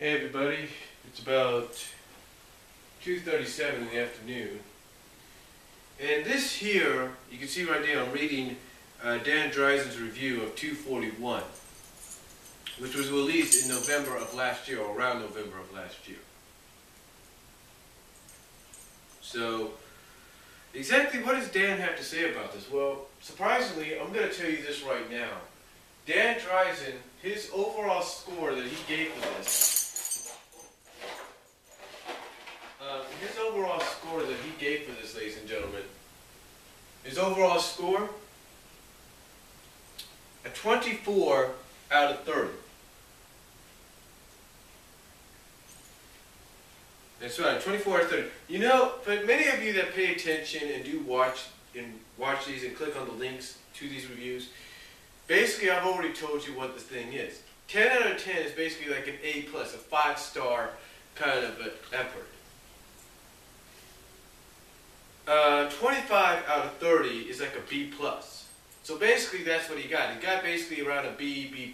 Hey everybody, it's about 2:37 in the afternoon, and this here, you can see right there, I'm reading Dan Drazen's review of 241, which was released in November of last year, or around November of last year. So, exactly what does Dan have to say about this? Well, surprisingly, I'm going to tell you this right now. Dan Drazen, his overall score that he gave for this, ladies and gentlemen, his overall score, a 24 out of 30. That's right, 24 out of 30. You know, for many of you that pay attention and do watch these and click on the links to these reviews, basically I've already told you what this thing is. 10 out of 10 is basically like an A+, a 5-star kind of effort. 25 out of 30 is like a B+. So basically that's what he got. He got basically around a B+,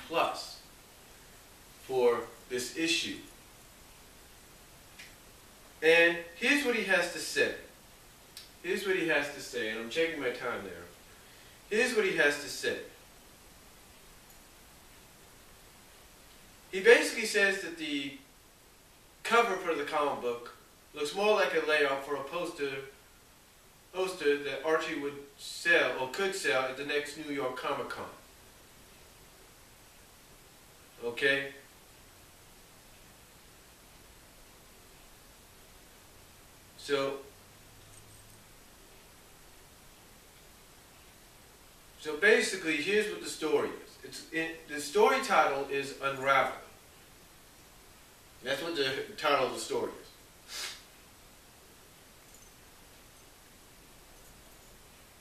for this issue. And here's what he has to say. Here's what he has to say, and I'm checking my time there. Here's what he has to say. He basically says that the cover for the comic book looks more like a layout for a poster that Archie would sell, or could sell, at the next New York Comic Con. Okay? So basically, here's what the story is. The story title is Unraveling. That's what the title of the story is.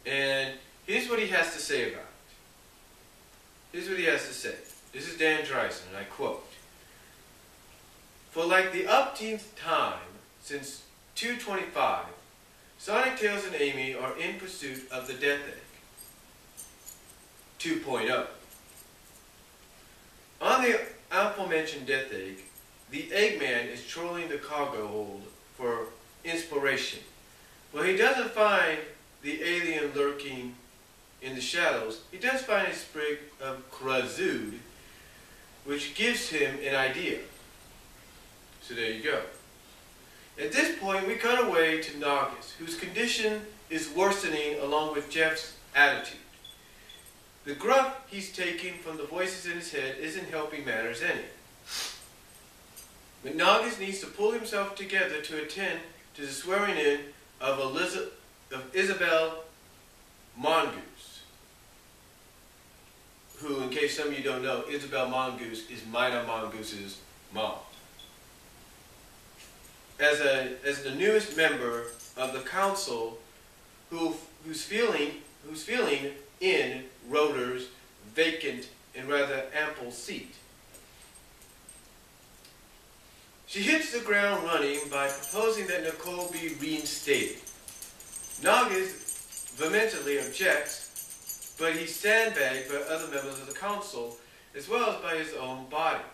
And here's what he has to say about it. Here's what he has to say. This is Dan Drazen, and I quote, "For like the umpteenth time since 225, Sonic, Tails, and Amy are in pursuit of the Death Egg 2.0. On the aforementioned Death Egg, the Eggman is trolling the cargo hold for inspiration. Well, he doesn't find the alien lurking in the shadows. He does find a sprig of Drazen, which gives him an idea." So there you go. At this point, we cut away to Nagas, whose condition is worsening along with Jeff's attitude. The gruff he's taking from the voices in his head isn't helping matters any. But Nagas needs to pull himself together to attend to the swearing in of Isabel Mongoose, who, in case some of you don't know, Isabel Mongoose is Mina Mongoose's mom. As the newest member of the council, who's filling in Rotor's vacant and rather ample seat. She hits the ground running by proposing that Nicole be reinstated. Nagas vehemently objects, but he's sandbagged by other members of the council, as well as by his own body.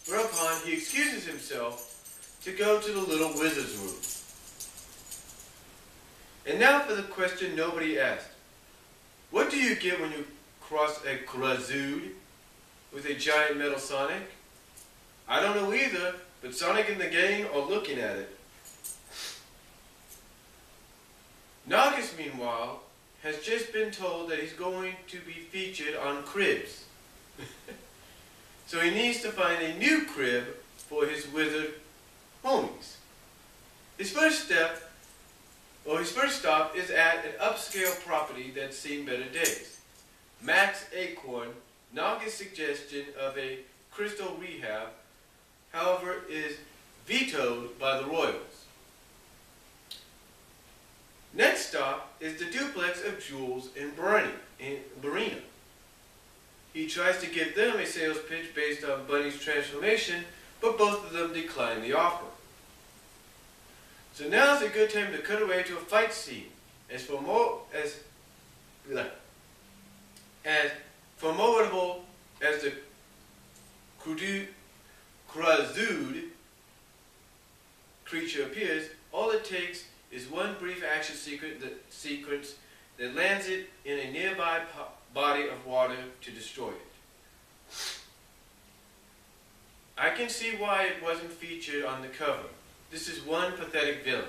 Whereupon he excuses himself to go to the little wizard's room. And now for the question nobody asked. What do you get when you cross a Drazen with a giant metal Sonic? I don't know either, but Sonic and the gang are looking at it. Nagas, meanwhile, has just been told that he's going to be featured on Cribs. So he needs to find a new crib for his wizard homies. His first stop is at an upscale property that's seen better days. Max Acorn, Nagas' suggestion of a crystal rehab, however, is vetoed by the Royals. Next stop is the duplex of Jules and Barina. He tries to give them a sales pitch based on Bunny's transformation, but both of them decline the offer. So now's a good time to cut away to a fight scene. As formidable as the Drazen creature appears, all it takes is one brief action sequence that lands it in a nearby body of water to destroy it. I can see why it wasn't featured on the cover. This is one pathetic villain.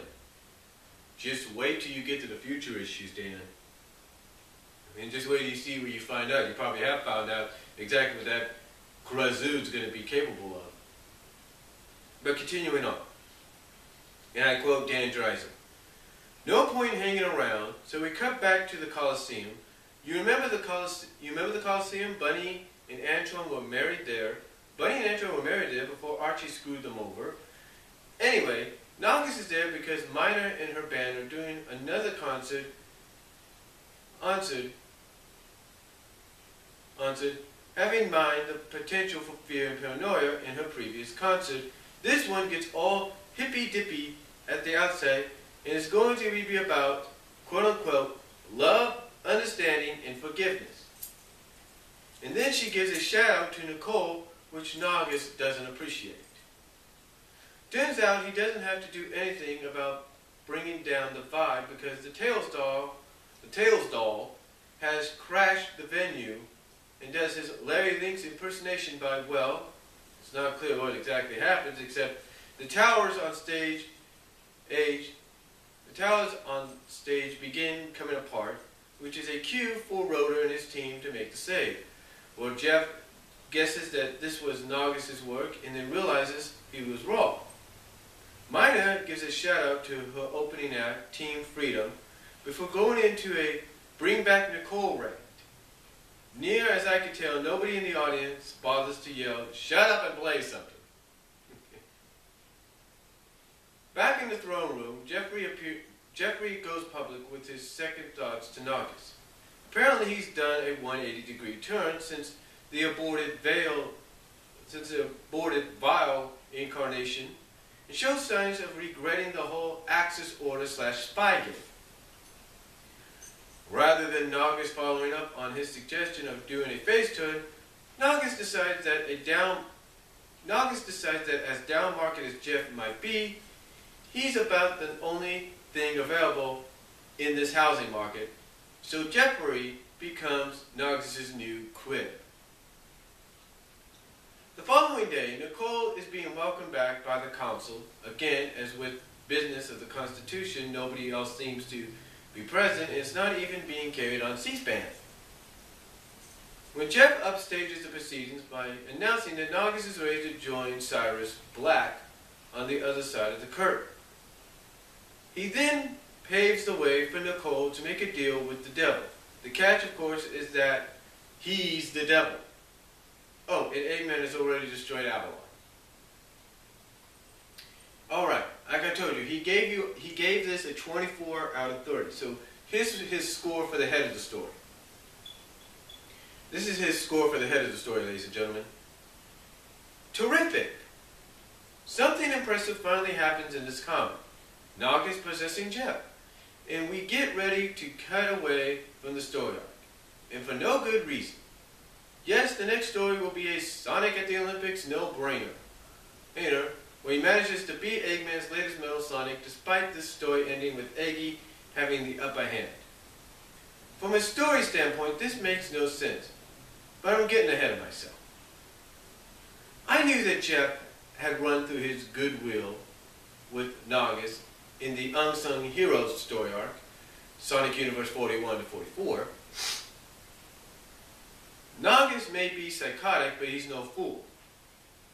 Just wait till you get to the future issues, Dan. I mean, just wait till you see what you find out. You probably have found out exactly what that Drazen's going to be capable of. But continuing on, and I quote Dan Drazen, "No point hanging around, so we cut back to the Coliseum. You remember the Coliseum? Bunny and Antoine were married there. Bunny and Antoine were married there before Archie screwed them over. Anyway, Nogus is there because Minor and her band are doing another concert. Answered, having in mind the potential for fear and paranoia in her previous concert. This one gets all hippy-dippy at the outset, and it's going to be about, quote-unquote, love, understanding, and forgiveness. And then she gives a shout-out to Nicole, which Nogus doesn't appreciate. Turns out he doesn't have to do anything about bringing down the vibe because the Tails doll has crashed the venue and does his Larry Link's impersonation by, well, it's not clear what exactly happens except the towers on stage begin coming apart, which is a cue for Rotor and his team to make the save. Well, Jeff guesses that this was Nogus's work and then realizes he was wrong. Minor gives a shout out to her opening act, Team Freedom, before going into a Bring Back Nicole rant. Near as I can tell, nobody in the audience bothers to yell, "Shut up and play something." Back in the throne room, Jeffrey goes public with his second thoughts to Nogus. Apparently he's done a 180-degree turn since the aborted Vile incarnation, and shows signs of regretting the whole Axis Order/spy game. Rather than Nogus following up on his suggestion of doing a face turn, Nogus decides that as down market as Jeff might be, he's about the only thing available in this housing market, so Jeffrey becomes Nogus's new crib. The following day, Nicole is being welcomed back by the council. Again, as with business of the Constitution, nobody else seems to be present, and it's not even being carried on C-SPAN. When Jeff upstages the proceedings by announcing that Nogus is ready to join Cyrus Black on the other side of the curtain. He then paves the way for Nicole to make a deal with the devil. The catch, of course, is that he's the devil. Oh, and Eggman has already destroyed Avalon. Alright, like I told you, he gave this a 24 out of 30. So here's his score for the head of the story. This is his score for the head of the story, ladies and gentlemen. Terrific! Something impressive finally happens in this comic. Nogus possessing Jeff. And we get ready to cut away from the story arc. And for no good reason. Yes, the next story will be a Sonic at the Olympics no-brainer. Later, where he manages to beat Eggman's latest Metal Sonic despite this story ending with Eggy having the upper hand. From a story standpoint, this makes no sense, but I'm getting ahead of myself. I knew that Jeff had run through his goodwill with Nogus in the Unsung Heroes story arc, Sonic Universe 41 to 44. Nogus may be psychotic, but he's no fool.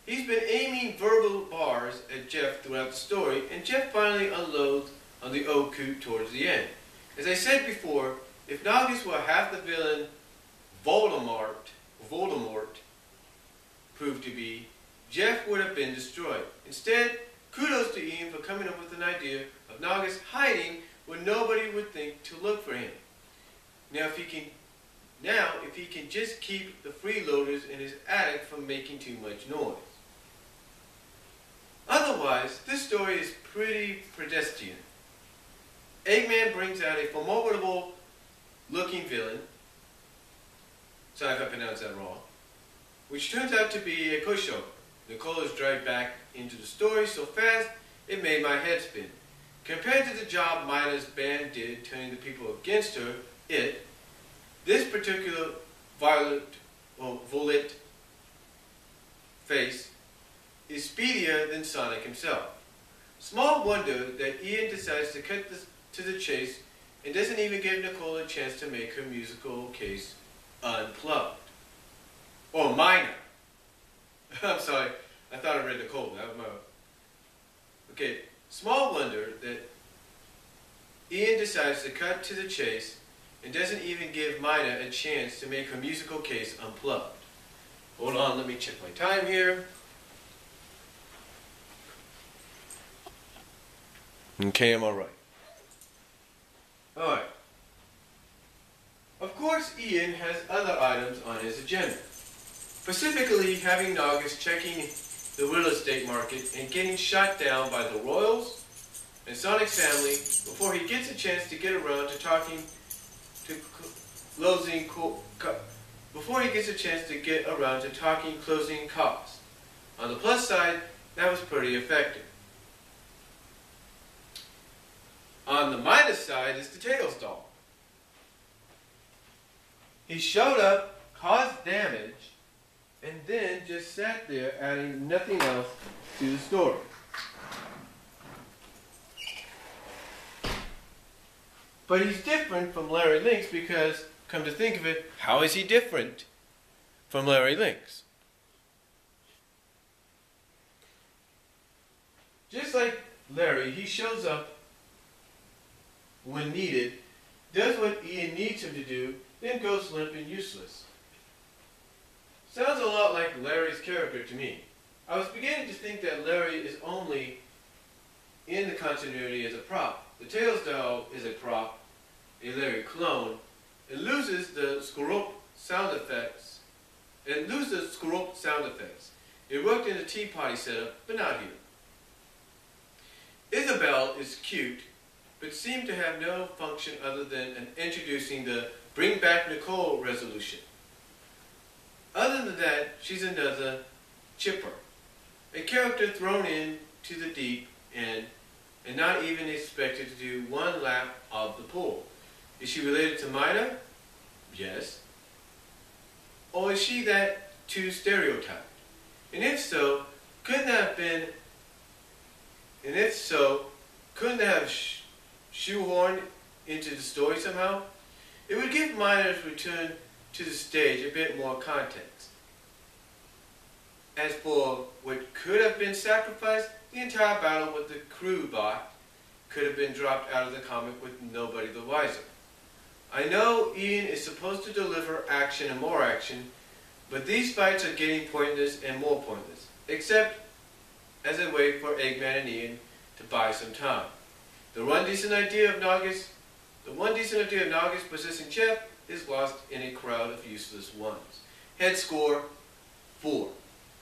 He's been aiming verbal bars at Jeff throughout the story, and Jeff finally unloads on the old coot towards the end. As I said before, if Nogus were half the villain Voldemort proved to be, Jeff would have been destroyed. Instead, kudos to Ian for coming up with an idea of Nogus hiding where nobody would think to look for him. Now, if he can just keep the freeloaders in his attic from making too much noise. Otherwise, this story is pretty pedestrian. Eggman brings out a formidable looking villain, sorry if I pronounced that wrong, which turns out to be a pushover. Nicole is dragged back into the story so fast it made my head spin. Compared to the job Mina's band did turning the people against her, this particular Violet face is speedier than Sonic himself. Small wonder that Ian decides to cut to the chase and doesn't even give Nicole a chance to make her musical case unplugged. Or Mina. I'm sorry, I thought I read Nicole. That was my... Okay, small wonder that Ian decides to cut to the chase and doesn't even give Mina a chance to make her musical case unplugged. Hold on, let me check my time here. Okay, I'm alright. Alright. Of course, Ian has other items on his agenda. Specifically, having Naugus checking the real estate market and getting shot down by the Royals and Sonic's family before he gets a chance to get around to talking to closing costs. On the plus side, that was pretty effective. On the minus side is the Tails doll. He showed up, caused damage, and then just sat there adding nothing else to the story. But he's different from Larry Lynx because, come to think of it, how is he different from Larry Lynx? Just like Larry, he shows up when needed, does what Ian needs him to do, then goes limp and useless. Sounds a lot like Larry's character to me. I was beginning to think that Larry is only in the continuity as a prop. The Tails doll is a prop, a Larry clone. It loses the scroop sound effects. It worked in the Tea Party setup, but not here. Isabel is cute, but seemed to have no function other than introducing the Bring Back Nicole resolution. Other than that, she's another chipper, a character thrown into the deep end and not even expected to do one lap of the pool. Is she related to Mina? Yes. Or is she that too stereotyped? And if so, couldn't have shoehorned into the story somehow? It would give Mina's return to the stage a bit more context. As for what could have been sacrificed, the entire battle with the crew bot could have been dropped out of the comic with nobody the wiser. I know Ian is supposed to deliver action and more action, but these fights are getting pointless and more pointless, except as a way for Eggman and Ian to buy some time. The one decent idea of Naugus possessing Jeff is lost in a crowd of useless ones. Head score, 4.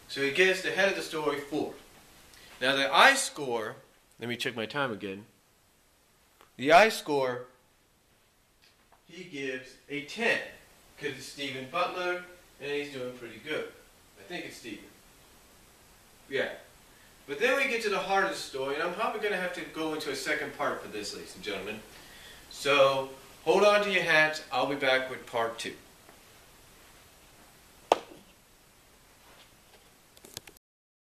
So he gets the head of the story 4. Now the I score, let me check my time again. The I score, he gives a 10. Because it's Stephen Butler, and he's doing pretty good. I think it's Stephen. Yeah. But then we get to the heart of the story, and I'm probably going to have to go into a second part for this, ladies and gentlemen. So, hold on to your hats. I'll be back with part 2.